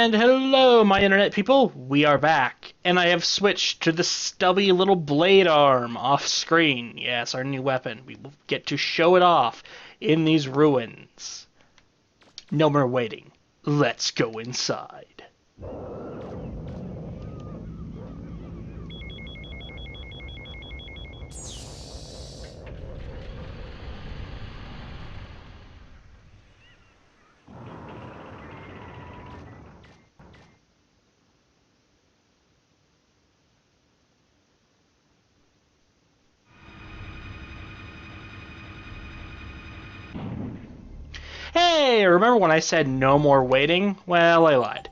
And hello, my internet people. We are back, and I have switched to the stubby little blade arm off screen. Yes, our new weapon. We will get to show it off in these ruins. No more waiting. Let's go inside. Hey, remember when I said no more waiting? Well, I lied.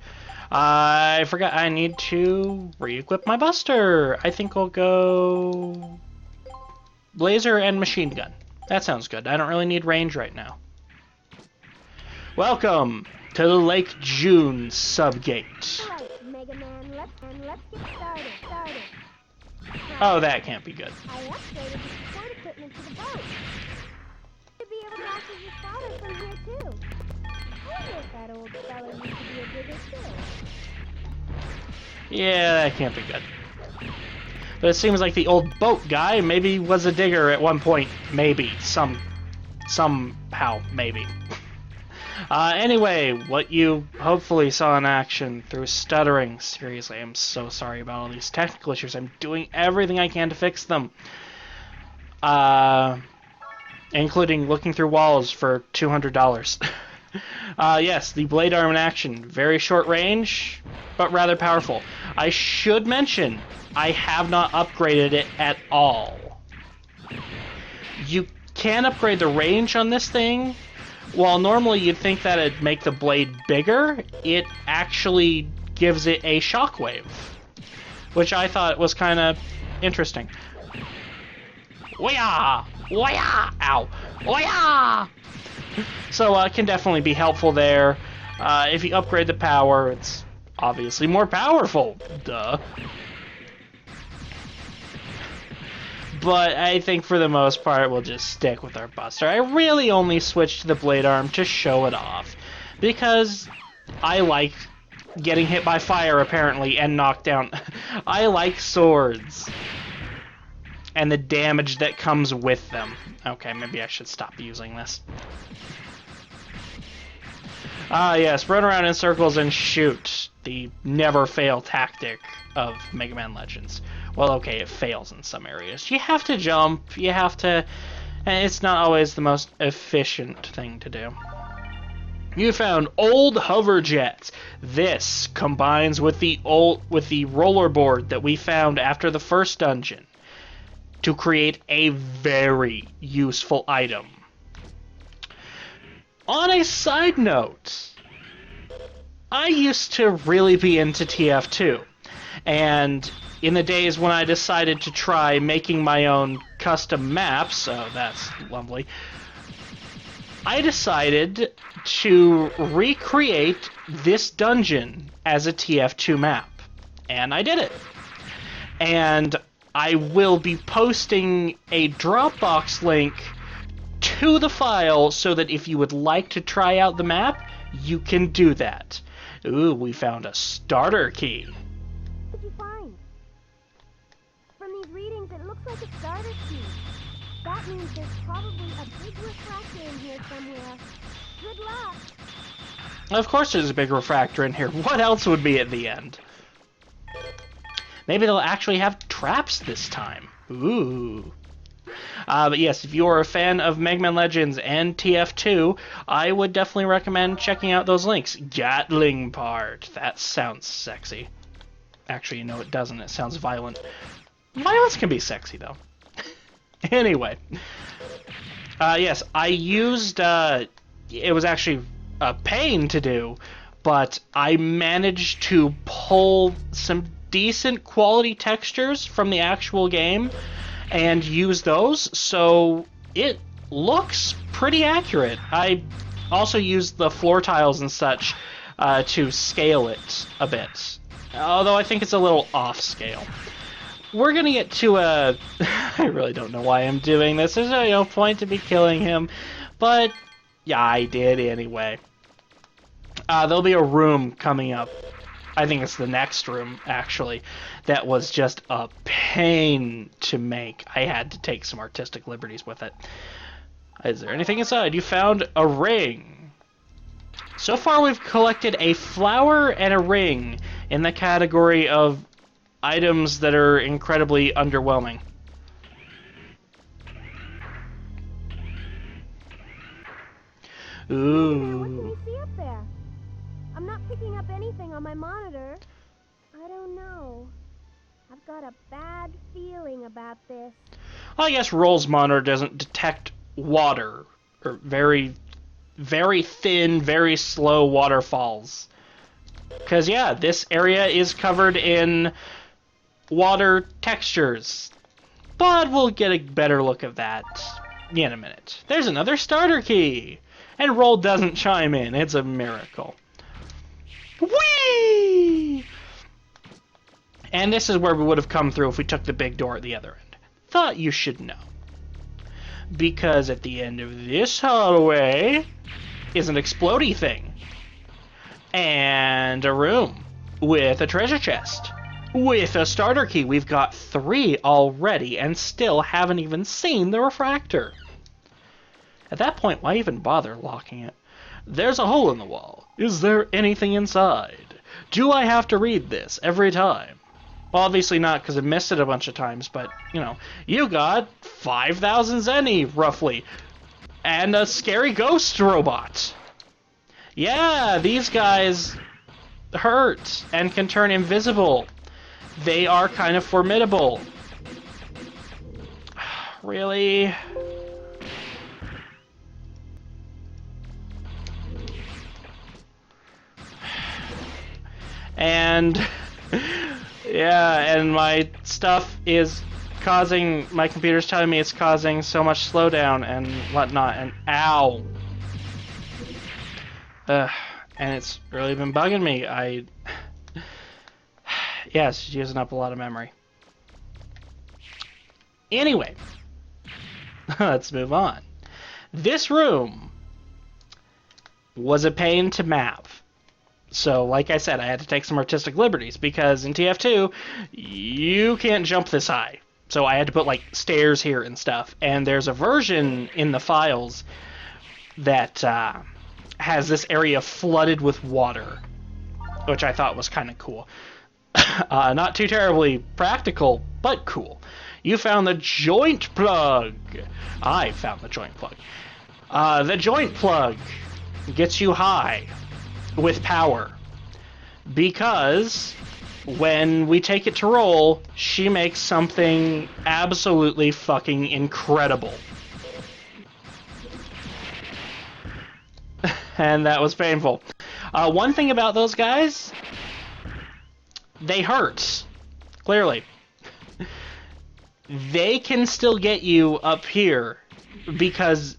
I forgot I need to re-equip my buster. I think I'll go laser and machine gun. That sounds good. I don't really need range right now. Welcome to the Lake June subgate. All right, Megaman, let's get started. Oh, that can't be good. I upgraded the support equipment to the boat. To be able to access your spotter from here too. I wonder if that old fella used to be a digger too. Yeah, that can't be good. But it seems like the old boat guy maybe was a digger at one point. Maybe. Somehow, maybe. Anyway, what you hopefully saw in action through stuttering. Seriously, I'm so sorry about all these technical issues. I'm doing everything I can to fix them. Including looking through walls for $200. Yes, the blade arm in action. Very short range, but rather powerful. I should mention, I have not upgraded it at all. You can upgrade the range on this thing. While normally you'd think that it'd make the blade bigger, it actually gives it a shockwave, which I thought was kind of interesting. Wah! Wah! Ow! Wah! So it can definitely be helpful there. If you upgrade the power, it's obviously more powerful. Duh. But I think for the most part, we'll just stick with our buster. I really only switched to the blade arm to show it off, because I like getting hit by fire, apparently, and knocked down. I like swords and the damage that comes with them. Okay, maybe I should stop using this. Yes, run around in circles and shoot. The never-fail tactic of Mega Man Legends. Well, okay, it fails in some areas. You have to jump, you have to... And it's not always the most efficient thing to do. You found old hover jets. This combines with the rollerboard that we found after the first dungeon to create a very useful item. On a side note, I used to really be into TF2, and in the days when I decided to try making my own custom maps, oh, that's lovely, I decided to recreate this dungeon as a TF2 map, and I did it. And I will be posting a Dropbox link to the file so that if you would like to try out the map, you can do that. Ooh, we found a starter key. What did you find? From these readings, it looks like a starter key. That means there's probably a big refractor in here somewhere. Good luck. Of course there's a big refractor in here. What else would be at the end? Maybe they'll actually have traps this time. Ooh. But yes, if you're a fan of Mega Man Legends and TF2, I would definitely recommend checking out those links. Gatling part. That sounds sexy. Actually, no, it doesn't. It sounds violent. Violence can be sexy, though. Anyway. Yes, I used... it was actually a pain to do, but I managed to pull some decent quality textures from the actual game and use those, so it looks pretty accurate. I also used the floor tiles and such to scale it a bit, although I think it's a little off scale. We're gonna get to a... I really don't know why I'm doing this. There's no point to be killing him, but yeah, I did anyway. There'll be a room coming up. I think it's the next room, actually, that was just a pain to make. I had to take some artistic liberties with it. Is there anything inside? You found a ring. So far, we've collected a flower and a ring in the category of items that are incredibly underwhelming. Ooh. What can you see up there? I'm not picking up anything on my monitor. I don't know. I've got a bad feeling about this. Well, I guess Roll's monitor doesn't detect water, or very thin, very slow waterfalls. Because, yeah, this area is covered in water textures. But we'll get a better look of that in a minute. There's another starter key! And Roll doesn't chime in. It's a miracle. Whee! And this is where we would have come through if we took the big door at the other end. Thought you should know. Because at the end of this hallway is an explodey thing. And a room with a treasure chest. With a starter key. We've got 3 already and still haven't even seen the refractor. At that point, why even bother locking it? There's a hole in the wall. Is there anything inside? Do I have to read this every time? Well, obviously not, because I missed it a bunch of times, but, you know, you got 5,000 zenny, roughly, and a scary ghost robot. Yeah, these guys hurt and can turn invisible. They are kind of formidable. Really? And yeah, and my stuff is causing, my computer's telling me it's causing so much slowdown and whatnot, and ow. And it's really been bugging me. Yeah, it's using up a lot of memory. Anyway, let's move on. This room was a pain to map. So, like I said, I had to take some artistic liberties, because in TF2, you can't jump this high. So I had to put, like, stairs here and stuff. And there's a version in the files that has this area flooded with water, which I thought was kind of cool. Not too terribly practical, but cool. You found the joint plug. I found the joint plug. The joint plug gets you high with power, because when we take it to Roll, she makes something absolutely fucking incredible. And that was painful. One thing about those guys, they hurt, clearly. They can still get you up here, because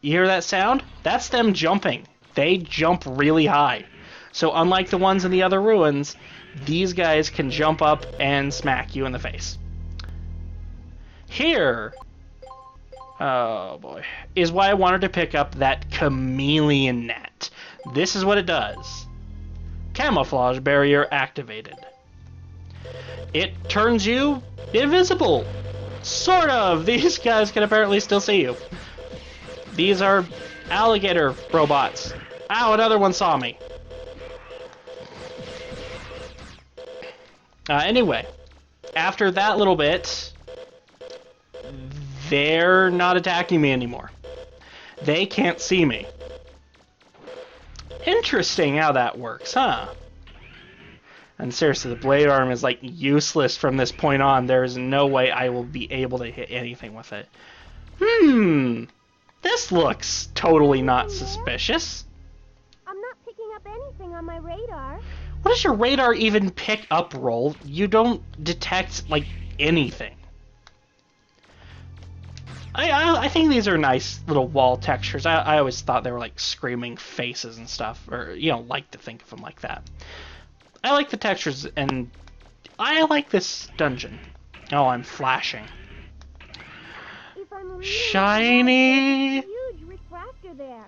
you hear that sound? That's them jumping. They jump really high. So unlike the ones in the other ruins, these guys can jump up and smack you in the face. Here, oh boy, is why I wanted to pick up that chameleon net. This is what it does. Camouflage barrier activated. It turns you invisible. Sort of. These guys can apparently still see you. These are alligator robots. Ow, another one saw me. Anyway, after that little bit, they're not attacking me anymore. They can't see me. Interesting how that works, huh? And seriously, the blade arm is like useless from this point on. There is no way I will be able to hit anything with it. This looks totally not suspicious. I'm not picking up anything on my radar. What does your radar even pick up, Roll? You don't detect, like, anything. I think these are nice little wall textures. I always thought they were like screaming faces and stuff, or, you know, like to think of them like that. I like the textures, and I like this dungeon. Oh, I'm flashing. If I'm reading Shiny! it, there's a huge refractor there.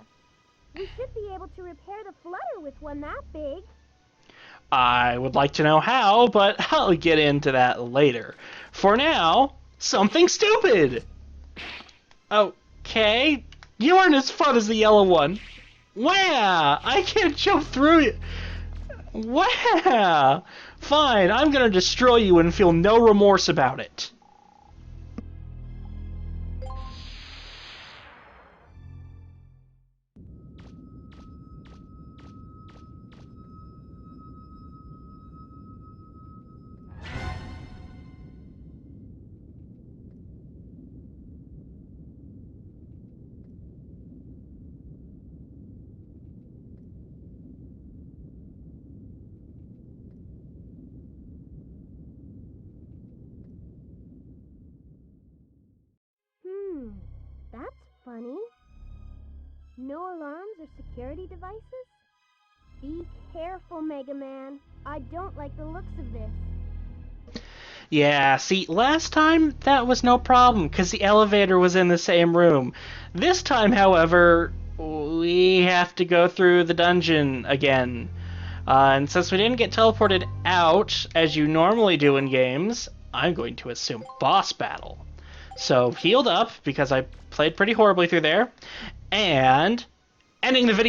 We should be able to repair the flutter with one that big. I would like to know how, but I'll get into that later. For now, something stupid! Okay, you aren't as fun as the yellow one. Wow, I can't jump through it. Wow! Fine, I'm gonna destroy you and feel no remorse about it. That's funny. No alarms or security devices? Be careful, Megaman. I don't like the looks of this. Yeah, see, last time that was no problem, because the elevator was in the same room. This time, however, we have to go through the dungeon again. And since we didn't get teleported out, as you normally do in games, I'm going to assume boss battle. So, healed up, because I played pretty horribly through there, and ending the video.